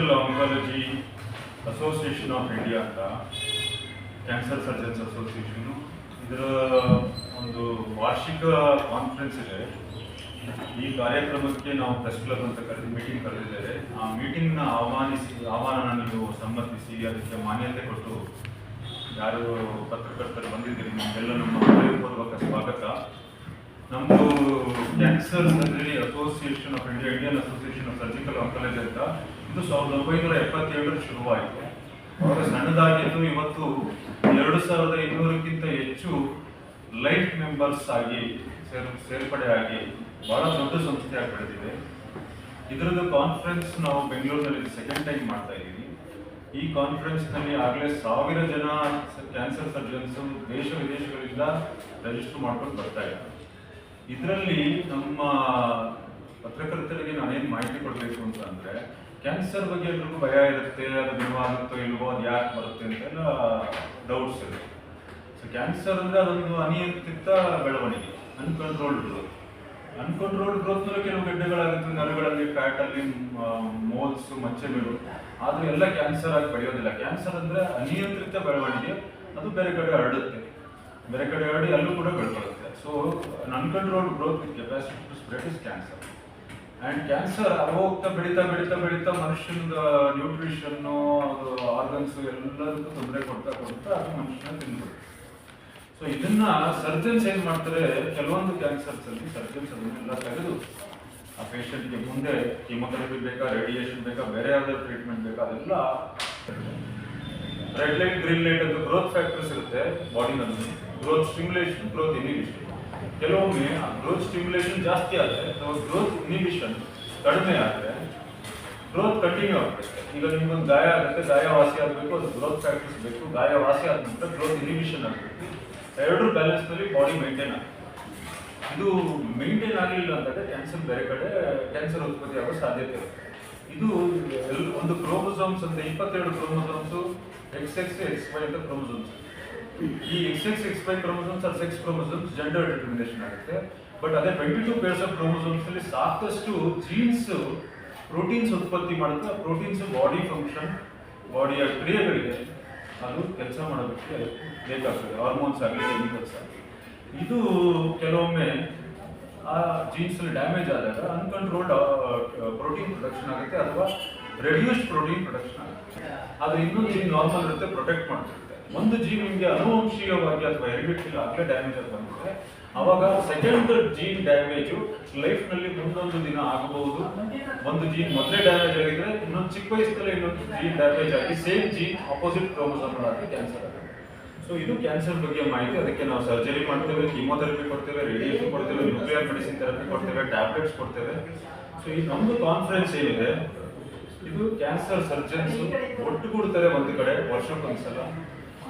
Surgical oncology association of India ಅಂತ, cancer surgeons association, ಇದರ ಒಂದು ವಾರ್ಷಿಕ ಕಾನ್ಫರೆನ್ಸ್ ಇದೆ. ಈ ಕಾರ್ಯಕ್ರಮಕ್ಕೆ ನಾವು ಪ್ರೆಸ್ ಕ್ಲಬ್ ಅಂತ ಮೀಟಿಂಗ್ ಕರೆದಿದ್ದೇವೆ. ಆ ಮೀಟಿಂಗ್ನ ಆಹ್ವಾನ ನೀವು ಸಮ್ಮತಿಸಿ ಅದಕ್ಕೆ ಮಾನ್ಯತೆ ಕೊಟ್ಟು ಯಾರು ಪತ್ರಕರ್ತರು ಬಂದಿದ್ದೀರಿ ನಿಮಗೆಲ್ಲ ನಮ್ಮ ಹೃದಯಪೂರ್ವಕ ಸ್ವಾಗತ. ನಮ್ಮದು cancer surgery association of India, Indian association of surgical oncology ಅಂತ, ಇದು 1977 ಶುರುವಾಯಿತು. ಅವಾಗ ಸಣ್ಣದಾಗಿದ್ದು ಇವತ್ತು 2200ಕ್ಕಿಂತ ಹೆಚ್ಚು ಲೈಫ್ ಮೆಂಬರ್ಸ್ ಆಗಿ ಸೇರ್ಪಡೆ ಆಗಿ ಬಹಳ ದೊಡ್ಡ ಸಂಸ್ಥೆಯಾಗಿ ಬೆಳೆದಿದೆ. ಇದರದ್ದು ಕಾನ್ಫರೆನ್ಸ್ ನಾವು ಬೆಂಗಳೂರಿನಲ್ಲಿ ಸೆಕೆಂಡ್ ಟೈಮ್ ಮಾಡ್ತಾ ಇದ್ದೀವಿ. ಈ ಕಾನ್ಫರೆನ್ಸ್ನಲ್ಲಿ ಆಗಲೇ 1000 ಜನ ಕ್ಯಾನ್ಸರ್ ಸರ್ಜನ್ಸ್ ದೇಶ ವಿದೇಶಗಳಿಂದ ರಿಜಿಸ್ಟರ್ ಮಾಡ್ಕೊಂಡು ಬರ್ತಾ ಇದ್ದಾರೆ. ಇದರಲ್ಲಿ ನಮ್ಮ ಪತ್ರಕರ್ತರಿಗೆ ನಾನೇನು ಮಾಹಿತಿ ಕೊಡಬೇಕು ಅಂತಂದರೆ, ಕ್ಯಾನ್ಸರ್ ಬಗ್ಗೆ ಎಲ್ರಿಗೂ ಭಯ ಇರುತ್ತೆ, ಅದು ಗುಣವಾಗುತ್ತೋ ಇಲ್ವೋ, ಅದು ಯಾಕೆ ಬರುತ್ತೆ ಅಂತೆಲ್ಲ ಡೌಟ್ಸ್ ಇರುತ್ತೆ. ಸೊ ಕ್ಯಾನ್ಸರ್ ಅಂದರೆ ಅದೊಂದು ಅನಿಯಂತ್ರಿತ ಬೆಳವಣಿಗೆ, ಅನ್ಕಂಟ್ರೋಲ್ಡ್ ಗ್ರೋತ್ನಲ್ಲಿ ಕೆಲವು ಗೆಡ್ಡೆಗಳಾಗುತ್ತೆ, ನರಗಳಲ್ಲಿ, ಫ್ಯಾಟಲ್ಲಿ, ಮೋಲ್ಸ್, ಮಚ್ಚೆಗಳು, ಆದರೆ ಎಲ್ಲ ಕ್ಯಾನ್ಸರ್ ಆಗಿ ಬೆಳೆಯೋದಿಲ್ಲ. ಕ್ಯಾನ್ಸರ್ ಅಂದರೆ ಅನಿಯಂತ್ರಿತ ಬೆಳವಣಿಗೆ, ಅದು ಬೇರೆ ಕಡೆ ಹರಡುತ್ತೆ, ಬೇರೆ ಕಡೆ ಹರಡಿ ಅಲ್ಲೂ ಕೂಡ ಬೆಳ್ಕೊಳ್ಳುತ್ತೆ. So uncontrolled growth with capacity to spread is cancer. And cancer ಹೋಗ್ತಾ ಬೆಳೀತಾ ಮನುಷ್ಯನ ನ್ಯೂಟ್ರಿಷನ್ನು, ಅದು ಆರ್ಗನ್ಸು ಎಲ್ಲದಕ್ಕೂ ತೊಂದರೆ ಕೊಡ್ತಾ ಅದು ಮನುಷ್ಯನ ತಿನ್ಬಿಡುತ್ತೆ. ಸೊ ಇದನ್ನ ಸರ್ಜನ್ಸ್ ಏನು ಮಾಡ್ತಾರೆ, ಕೆಲವೊಂದು ಕ್ಯಾನ್ಸರ್ಸ್ ಅಲ್ಲಿ ಸರ್ಜನ್ಸ್ ಅದನ್ನೆಲ್ಲ ತೆಗೆದು ಆ ಪೇಷಂಟ್ಗೆ ಮುಂದೆ ಕೀಮೊಥೆರಪಿ ಬೇಕಾ, ರೇಡಿಯೇಷನ್ ಬೇಕಾ, ಬೇರೆ ಯಾವ್ದಾದ್ರು ಟ್ರೀಟ್ಮೆಂಟ್ ಬೇಕಾ, ಅದೆಲ್ಲ ರೆಡ್ ಲೈಟ್, ಗ್ರೀನ್ ಲೈಟ್ ಅಂತ ಗ್ರೋತ್ ಫ್ಯಾಕ್ಟರ್ಸ್ ಇರುತ್ತೆ ಬಾಡಿನಲ್ಲಿ. Growth stimulation, growth inhibition. ಕೆಲವೊಮ್ಮೆ ಗ್ರೋತ್ ಸ್ಟಿಮ್ಯುಲೇಷನ್ ಜಾಸ್ತಿ ಆದರೆ ಅಥವಾ ಗ್ರೋತ್ ಇನಿಬಿಷನ್ ಕಡಿಮೆ ಆದರೆ ಗ್ರೋತ್ ಕಂಟಿನ್ಯೂ ಆಗ್ತದೆ. ಈಗ ನಿಮ್ಗೊಂದು ಗಾಯ ಆಗುತ್ತೆ, ಗಾಯ ವಾಸಿ ಆಗಬೇಕು, ಅದು ಗ್ರೋತ್ ಫ್ಯಾಕ್ಟರ್ಸ್ ಬೇಕು. ಗಾಯ ವಾಸಿ ಆದ ನಂತರ ಗ್ರೋತ್ ಇನಿಬಿಷನ್ ಆಗಬೇಕು. ಎರಡೂ ಬ್ಯಾಲೆನ್ಸ್ನಲ್ಲಿ ಬಾಡಿ ಮೇಂಟೈನ್ ಆಗುತ್ತೆ. ಇದು ಮೇಂಟೈನ್ ಆಗಲಿಲ್ಲ ಅಂತಂದರೆ ಕ್ಯಾನ್ಸರ್ ಬೇರೆ ಕಡೆ ಕ್ಯಾನ್ಸರ್ ಉತ್ಪತ್ತಿ ಆಗೋ ಸಾಧ್ಯತೆ ಇರುತ್ತೆ. ಇದು ಒಂದು ಕ್ರೋಮೋಸೋಮ್ಸ್ ಅಂತ 22 ಕ್ರೋಮೋಸೋಮ್ಸು XX, XY ಅಂತ ಕ್ರೋಮೋಸೋಮ್ಸ್. ಈ XX, XY chromosomes are sex chromosomes, gender determination ಆಗುತ್ತೆ. ಬಟ್ ಅದೇ 22 ಪೇರ್ಸ್ ಆಫ್ ಕ್ರೋಮೋಸೋಮ್ಸ್ ಅಲ್ಲಿ ಸಾಕಷ್ಟು ಜೀನ್ಸ್, ಪ್ರೋಟೀನ್ಸ್ ಉತ್ಪತ್ತಿ ಮಾಡುತ್ತೆ. ಆ ಪ್ರೋಟೀನ್ಸ್ ಬಾಡಿ ಫಂಕ್ಷನ್, ಬಾಡಿಯ ಕ್ರಿಯೆಗಳಿಗೆ ಅದು ಕೆಲಸ ಮಾಡೋದಕ್ಕೆ ಬೇಕಾಗ್ತದೆ, ಹಾರ್ಮೋನ್ಸ್ ಆಗಲಿ, ಕೆಮಿಕಲ್ಸ್ ಆಗಲಿ. ಇದು ಕೆಲವೊಮ್ಮೆ ಆ ಜೀನ್ಸಲ್ಲಿ ಡ್ಯಾಮೇಜ್ ಆದಾಗ ಅನ್ಕಂಟ್ರೋಲ್ಡ್ ಪ್ರೋಟೀನ್ ಪ್ರೊಡಕ್ಷನ್ ಆಗುತ್ತೆ ಅಥವಾ ರೆಡ್ಯೂಸ್ಡ್ ಪ್ರೋಟೀನ್ ಪ್ರೊಡಕ್ಷನ್ ಆಗುತ್ತೆ. ಆದರೆ ಇನ್ನೊಂದು ಜೀನ್ ನಾರ್ಮಲ್ ಇರುತ್ತೆ, ಪ್ರೊಟೆಕ್ಟ್ ಮಾಡ್ತಿರುತ್ತೆ. ಒಂದು ಜೀನ್ ನಿಮಗೆ ಅನುವಂಶೀಯವಾಗಿ ಅಥವಾ ಹೆರಿಡಿಟರಿ ಆಗಲೇ ಡ್ಯಾಮೇಜ್ ಆಗಿ ಬಂದಿದೆ, ಅವಾಗ ಸೆಕೆಂಡ್ ಜೀನ್ ಡ್ಯಾಮೇಜು ಲೈಫ್ನಲ್ಲಿ ಮುಂದೊಂದು ದಿನ ಆಗಬಹುದು. ಒಂದು ಜೀನ್ ಮೊದಲೇ ಡ್ಯಾಮೇಜ್ ಆಗಿದ್ರೆ ಇನ್ನೊಂದು ಚಿಕ್ಕ ವಯಸ್ಸಲ್ಲಿ ಇನ್ನೊಂದು ಜೀನ್ ಡ್ಯಾಮೇಜ್ ಆಗಿ ಸೇಮ್ ಜೀನ್ ಆಪೋಸಿಟ್ ಕ್ರೋಮೋಸೋಮ್ ಆಗಿ ಕ್ಯಾನ್ಸರ್ ಆಗುತ್ತೆ. ಸೊ ಇದು ಕ್ಯಾನ್ಸರ್ ಬಗ್ಗೆ ಮಾಹಿತಿ. ಅದಕ್ಕೆ ನಾವು ಸರ್ಜರಿ ಮಾಡ್ತೇವೆ, ಕೀಮೊಥೆರಪಿ ಕೊಡ್ತೇವೆ, ರೇಡಿಯೇಷನ್ ಕೊಡ್ತೇವೆ, ನ್ಯೂಕ್ಲಿಯರ್ ಮೆಡಿಸಿನ್ ಥೆರಪಿ ಕೊಡ್ತೇವೆ, ಟ್ಯಾಬ್ಲೆಟ್ಸ್ ಕೊಡ್ತೇವೆ. ಸೊ ಈ ನಮ್ಮದು ಕಾನ್ಫರೆನ್ಸ್ ಏನಿದೆ, ಇದು ಕ್ಯಾನ್ಸರ್ ಸರ್ಜನ್ಸ್ ಒಟ್ಟುಗೂಡ್ತಾರೆ ಒಂದು ಕಡೆ ವರ್ಷಕ್ಕೊಂದ್ಸಲ.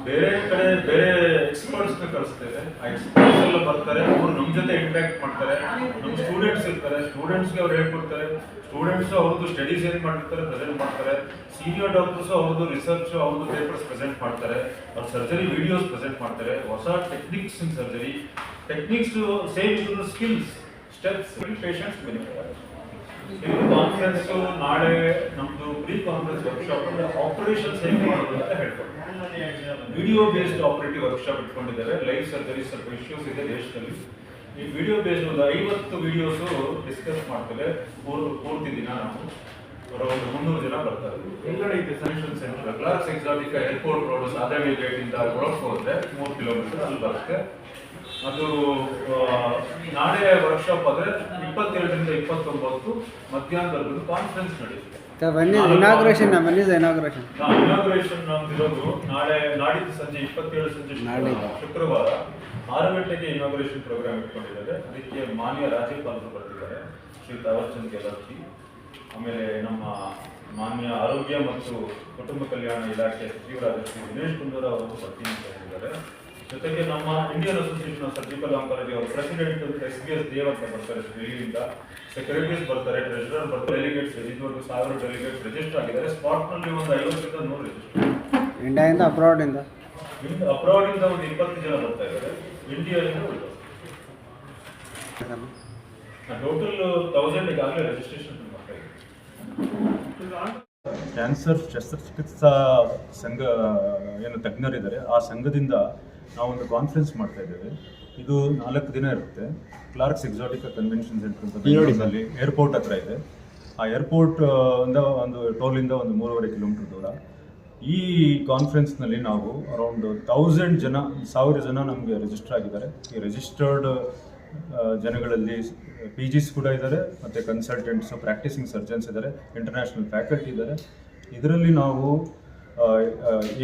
ಬೇರೆ ಕಡೆ ಬೇರೆ ಎಕ್ಸ್ಪರ್ಟ್ಸ್ನ ಕಳಿಸ್ತೇವೆ. ಆ ಎಕ್ಸ್ಪರ್ಟ್ಸ್ ಎಲ್ಲ ಬರ್ತಾರೆ, ಅವರು ನಮ್ಮ ಜೊತೆ ಇಂಟ್ರಾಕ್ಟ್ ಮಾಡ್ತಾರೆ. ನಮ್ಮ ಸ್ಟೂಡೆಂಟ್ಸ್ ಇರ್ತಾರೆ, ಸ್ಟೂಡೆಂಟ್ಸ್ಗೆ ಅವ್ರು ಹೇಳ್ಕೊಡ್ತಾರೆ. ಸ್ಟೂಡೆಂಟ್ಸು ಅವ್ರದ್ದು ಸ್ಟಡೀಸ್ ಏನು ಮಾಡಿರ್ತಾರೆ ಪ್ರೆಸೆಂಟ್ ಮಾಡ್ತಾರೆ. ಸೀನಿಯರ್ ಡಾಕ್ಟರ್ಸು ಅವ್ರದ್ದು ರಿಸರ್ಚ್, ಅವ್ರದ್ದು ಪೇಪರ್ಸ್ ಪ್ರೆಸೆಂಟ್ ಮಾಡ್ತಾರೆ. ಅವ್ರ ಸರ್ಜರಿ ವಿಡಿಯೋಸ್ ಪ್ರೆಸೆಂಟ್ ಮಾಡ್ತಾರೆ. ಹೊಸ ಟೆಕ್ನಿಕ್ಸ್ ಇನ್ ಸರ್ಜರಿ, ಟೆಕ್ನಿಕ್ಸ್ ಸೇಮ್ ಇದ್ರ ಸ್ಕಿಲ್ಸ್, ಸ್ಟೆಪ್ಸ್, ಪೇಷಂಟ್ಸ್ ಬೆನಿಫಿಟ್ ಆಗುತ್ತೆ. ಇದು ಕಾನ್ಫರೆನ್ಸು. ನಾಳೆ ನಮ್ಮದು ಪ್ರೀ ಕಾನ್ಫರೆನ್ಸ್ ವರ್ಕ್ಶಾಪ್ ಅಂದರೆ ಆಪರೇಷನ್ಸ್ ಹೇಗೆ ಮಾಡೋದು ಅಂತ ಹೇಳ್ಕೊಡ್ತೀವಿ. ವಿಡಿಯೋ ಬೇಸ್ಡ್ ಆಪರೇಟಿವ್ ವರ್ಕ್ಶಾಪ್ ಇಟ್ಕೊಂಡಿದ್ದಾರೆ. ಲೈವ್ ಸರ್ಜರಿ ಸ್ವಲ್ಪ ಇಶ್ಯೂಸ್ ಇದೆ ದೇಶದಲ್ಲಿ. ಈ ವಿಡಿಯೋ ಬೇಸ್ಡ್ ಒಂದು 50 ವಿಡಿಯೋಸು ಡಿಸ್ಕಸ್ ಮಾಡ್ತೇವೆ. ಪೂರ್ತಿ ದಿನ ನಾವು ಒಂದು 300 ಜನ ಬರ್ತಾರೆ. ಎಲ್ಲೆಡೆ ಇದೆ ಸೊಲ್ಯೂಷನ್ ಸೆಂಟರ್, ಕ್ಲಾರ್ಕ್ಸ್ ಎಕ್ಸಾಟಿಕಾ ಏರ್ಪೋರ್ಟ್ ರೋಡ್, ಸಾಧಾರಣ ಗೇಟಿಂದ ಒಳಕ್ಕೆ ಹೋದರೆ 3 ಕಿಲೋಮೀಟರ್ ಅಲ್ಲಿ ಬರುತ್ತೆ. ಅದು ನಾಳೆ ವರ್ಕ್ಶಾಪ್ ಆದರೆ 27ರಿಂದ 29 ಮಧ್ಯಾಹ್ನದವರೆಗೂ ಕಾನ್ಫರೆನ್ಸ್ ನಡೆಯುತ್ತೆ. ಇನಾಗ್ರೇಷನ್ ನಮ್ದಿರೋದು ನಾಡಿದ್ದು ಸಂಜೆ 27 ಸಂಜೆ ಶುಕ್ರವಾರ 6 ಗಂಟೆಗೆ ಇನಾಗ್ರೇಷನ್ ಪ್ರೋಗ್ರಾಮ್ ಇಟ್ಕೊಂಡಿದ್ದಾರೆ. ಅದಕ್ಕೆ ಮಾನ್ಯ ರಾಜ್ಯಪಾಲರು ಬರ್ತಿದ್ದಾರೆ, ಶ್ರೀ ತಾವರ್ಚಂದ್ ಗೆಹ್ಲೋಟ್. ಆಮೇಲೆ ನಮ್ಮ ಮಾನ್ಯ ಆರೋಗ್ಯ ಮತ್ತು ಕುಟುಂಬ ಕಲ್ಯಾಣ ಇಲಾಖೆ ಸಚಿವರಾದ ಶ್ರೀ ದಿನೇಶ್ ಗುಂಡೂರಾವ್ ಅವರು ಬರ್ತೀನಿ ಅಂತ ಹೇಳಿದ್ದಾರೆ. ಜೊತೆಗೆ ನಮ್ಮ Indian association of surgical oncology ಅವರ ಪ್ರೆಸಿಡೆಂಟ್ SBS ದೇವ್ ಅಂತ ಬರ್ತಾರೆ ಡೆಲ್ಲಿಯಿಂದ. ಸೆಕ್ರೆಟರೀಸ್ ಬರ್ತಾರೆ, ಟ್ರೆಷರರ್ ಬರ್ತಾರೆ, ಡೆಲಿಗೇಟ್ಸ್ ಇದುವರೆಗೂ 1000 ಡೆಲಿಗೇಟ್ಸ್ ರಿಜಿಸ್ಟರ್ ಆಗಿದ್ದಾರೆ. ಸ್ಪಾಟ್ನಲ್ಲಿ ಒಂದು 50ರಿಂದ 100 ರಿಜಿಸ್ಟರ್. ಇಂಡಿಯಾದಿಂದ ಅಬ್ರಾಡಿಂದ ಒಂದು 20 ಜನ ಬರ್ತಾ ಇದ್ದಾರೆ. ಇಂಡಿಯಾದಿಂದ ಟೋಟಲ್ 1000 ಈಗಾಗಲೇ ರಿಜಿಸ್ಟ್ರೇಷನ್ ಮಾಡ್ತಾ ಇದ್ದಾರೆ. ಕ್ಯಾನ್ಸರ್ ಶಸ್ತ್ರಚಿಕಿತ್ಸಾ ಸಂಘ ಏನು ತಜ್ಞರಿದ್ದಾರೆ ಆ ಸಂಘದಿಂದ ನಾವೊಂದು ಕಾನ್ಫರೆನ್ಸ್ ಮಾಡ್ತಾ ಇದ್ದೇವೆ. ಇದು 4 ದಿನ ಇರುತ್ತೆ. ಕ್ಲಾರ್ಕ್ಸ್ ಎಕ್ಸಾಟಿಕಾ ಕನ್ವೆನ್ಷನ್ ಸೆಂಟರ್ ಅಂತ ಬೆಂಗಳೂರಿನಲ್ಲಿ ಏರ್ಪೋರ್ಟ್ ಹತ್ರ ಇದೆ. ಆ ಏರ್ಪೋರ್ಟ್ ಇಂದ ಒಂದು ಟೋಲಿಂದ ಒಂದು 3.5 ಕಿಲೋಮೀಟರ್ ದೂರ. ಈ ಕಾನ್ಫರೆನ್ಸ್ನಲ್ಲಿ ನಾವು ಅರೌಂಡ್ 1000 ಜನ ನಮಗೆ ರಿಜಿಸ್ಟರ್ ಆಗಿದ್ದಾರೆ. ಈ ರಿಜಿಸ್ಟರ್ಡ್ ಜನಗಳಲ್ಲಿ PGs ಕೂಡ ಇದ್ದಾರೆ, ಮತ್ತು ಕನ್ಸಲ್ಟೆಂಟ್ಸು, ಪ್ರಾಕ್ಟೀಸಿಂಗ್ ಸರ್ಜನ್ಸ್ ಇದ್ದಾರೆ, ಇಂಟರ್ನ್ಯಾಷನಲ್ ಫ್ಯಾಕಲ್ಟಿ ಇದ್ದಾರೆ. ಇದರಲ್ಲಿ ನಾವು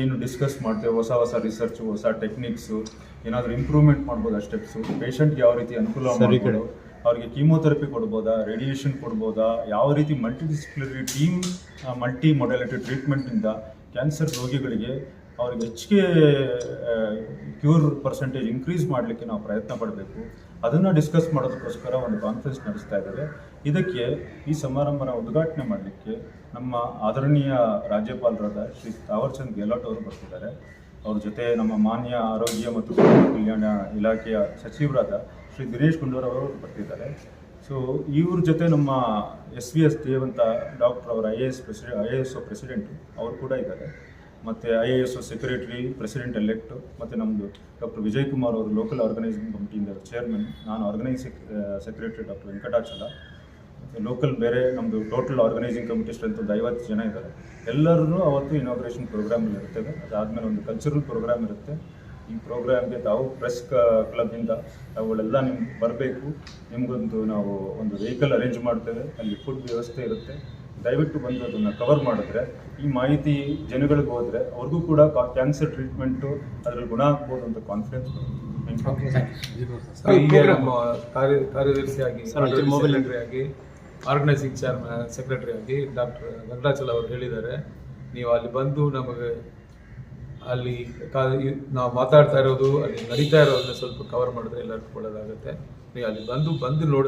ಏನು ಡಿಸ್ಕಸ್ ಮಾಡ್ತೇವೆ, ಹೊಸ ರಿಸರ್ಚು, ಹೊಸ ಟೆಕ್ನಿಕ್ಸು, ಏನಾದರೂ ಇಂಪ್ರೂವ್ಮೆಂಟ್ ಮಾಡ್ಬೋದು ಆ ಸ್ಟೆಪ್ಸು, ಪೇಷಂಟ್ಗೆ ಯಾವ ರೀತಿ ಅನುಕೂಲ ಮಾಡ್ಬೋದು, ಅವ್ರಿಗೆ ಕೀಮೋಥೆರಪಿ ಕೊಡ್ಬೋದಾ, ರೇಡಿಯೇಷನ್ ಕೊಡ್ಬೋದಾ, ಯಾವ ರೀತಿ ಮಲ್ಟಿಡಿಸಿಪ್ಲಿನರಿ ಟೀಮ್ ಮಲ್ಟಿ ಮೊಡಾಲಿಟಿ ಟ್ರೀಟ್ಮೆಂಟಿಂದ ಕ್ಯಾನ್ಸರ್ ರೋಗಿಗಳಿಗೆ ಅವ್ರಿಗೆ ಹೆಚ್ಚಿಗೆ ಕ್ಯೂರ್ ಪರ್ಸೆಂಟೇಜ್ ಇನ್ಕ್ರೀಸ್ ಮಾಡಲಿಕ್ಕೆ ನಾವು ಪ್ರಯತ್ನ ಪಡಬೇಕು. ಅದನ್ನು ಡಿಸ್ಕಸ್ ಮಾಡೋದಕ್ಕೋಸ್ಕರ ಒಂದು ಕಾನ್ಫರೆನ್ಸ್ ನಡೆಸ್ತಾ ಇದ್ದಾರೆ. ಇದಕ್ಕೆ ಈ ಸಮಾರಂಭನ ಉದ್ಘಾಟನೆ ಮಾಡಲಿಕ್ಕೆ ನಮ್ಮ ಆದರಣೀಯ ರಾಜ್ಯಪಾಲರಾದ ಶ್ರೀ ತಾವರ್ಚಂದ್ ಗೆಹ್ಲೋಟ್ ಅವರು ಬರ್ತಿದ್ದಾರೆ. ಅವ್ರ ಜೊತೆ ನಮ್ಮ ಮಾನ್ಯ ಆರೋಗ್ಯ ಮತ್ತು ಕುಟುಂಬ ಕಲ್ಯಾಣ ಇಲಾಖೆಯ ಸಚಿವರಾದ ಶ್ರೀ ದಿನೇಶ್ ಗುಂಡೂರಾವ್ ಅವರು ಬರ್ತಿದ್ದಾರೆ. ಸೊ ಇವ್ರ ಜೊತೆ ನಮ್ಮ SVS ದೇವಂತ ಡಾಕ್ಟರ್ ಅವರ IASO ಪ್ರೆಸಿಡೆಂಟು ಅವರು ಕೂಡ ಇದ್ದಾರೆ. ಮತ್ತು IASO ಸೆಕ್ರೆಟರಿ, ಪ್ರೆಸಿಡೆಂಟ್ ಎಲೆಕ್ಟು, ಮತ್ತು ನಮ್ಮದು ಡಾಕ್ಟರ್ ವಿಜಯ್ ಕುಮಾರ್ ಅವರು ಲೋಕಲ್ ಆರ್ಗನೈಸಿಂಗ್ ಕಮಿಟಿಯಿಂದ ಚೇರ್ಮನ್, ನಾನು ಆರ್ಗನೈಸಿಂಗ್ ಸೆಕ್ರೆಟರಿ ಡಾಕ್ಟರ್ ವೆಂಕಟಾಚಲ, ಮತ್ತು ಲೋಕಲ್ ಬೇರೆ ನಮ್ಮದು ಟೋಟಲ್ ಆರ್ಗನೈಸಿಂಗ್ ಕಮಿಟಿ ಸ್ಟ್ರೆಂತ್ ಒಂದು 50 ಜನ ಇದ್ದಾರೆ. ಎಲ್ಲರೂ ಅವತ್ತು ಇನಾಗ್ರೇಷನ್ ಪ್ರೋಗ್ರಾಮಲ್ಲಿ ಇರ್ತೇವೆ. ಅದಾದಮೇಲೆ ಒಂದು ಕಲ್ಚರಲ್ ಪ್ರೋಗ್ರಾಮ್ ಇರುತ್ತೆ. ಈ ಪ್ರೋಗ್ರಾಮ್ಗೆ ತಾವು ಪ್ರೆಸ್ ಕ್ಲಬ್ಬಿಂದ ಅವುಗಳೆಲ್ಲ ನಿಮ್ಗೆ ಬರಬೇಕು. ನಿಮಗೊಂದು ನಾವು ಒಂದು ವೆಹಿಕಲ್ ಅರೇಂಜ್ ಮಾಡ್ತೇವೆ, ಅಲ್ಲಿ ಫುಡ್ ವ್ಯವಸ್ಥೆ ಇರುತ್ತೆ. ದಯವಿಟ್ಟು ಬಂದು ಅದನ್ನು ಕವರ್ ಮಾಡಿದ್ರೆ ಈ ಮಾಹಿತಿ ಜನಗಳಿಗೆ ಹೋದರೆ ಅವ್ರಿಗೂ ಕೂಡ ಕ್ಯಾನ್ಸರ್ ಟ್ರೀಟ್ಮೆಂಟು ಅದರಲ್ಲಿ ಗುಣ ಆಗ್ಬೋದು ಅಂತ ಕಾನ್ಫಿಡೆನ್ಸ್ ಬರುತ್ತೆ. ಈಗ ನಮ್ಮ ಕಾರ್ಯದರ್ಶಿಯಾಗಿ ಸೆಕ್ರೆಟರಿಯಾಗಿ ಆರ್ಗನೈಸಿಂಗ್ ಚೇರ್ಮನ್ ಸೆಕ್ರೆಟರಿ ಆಗಿ ಡಾಕ್ಟರ್ ವೆಂಕಟಾಚಲ ಅವರು ಹೇಳಿದ್ದಾರೆ, ನೀವು ಅಲ್ಲಿ ಬಂದು ನಮಗೆ ಅಲ್ಲಿ ನಾವು ಮಾತಾಡ್ತಾ ಇರೋದು, ಅಲ್ಲಿ ನಡೀತಾ ಇರೋದನ್ನ ಸ್ವಲ್ಪ ಕವರ್ ಮಾಡಿದ್ರೆ ಎಲ್ಲರಿಗೂ ಒಳ್ಳೆಯದಾಗುತ್ತೆ. ನೀವು ಅಲ್ಲಿ ಬಂದು ನೋಡಿ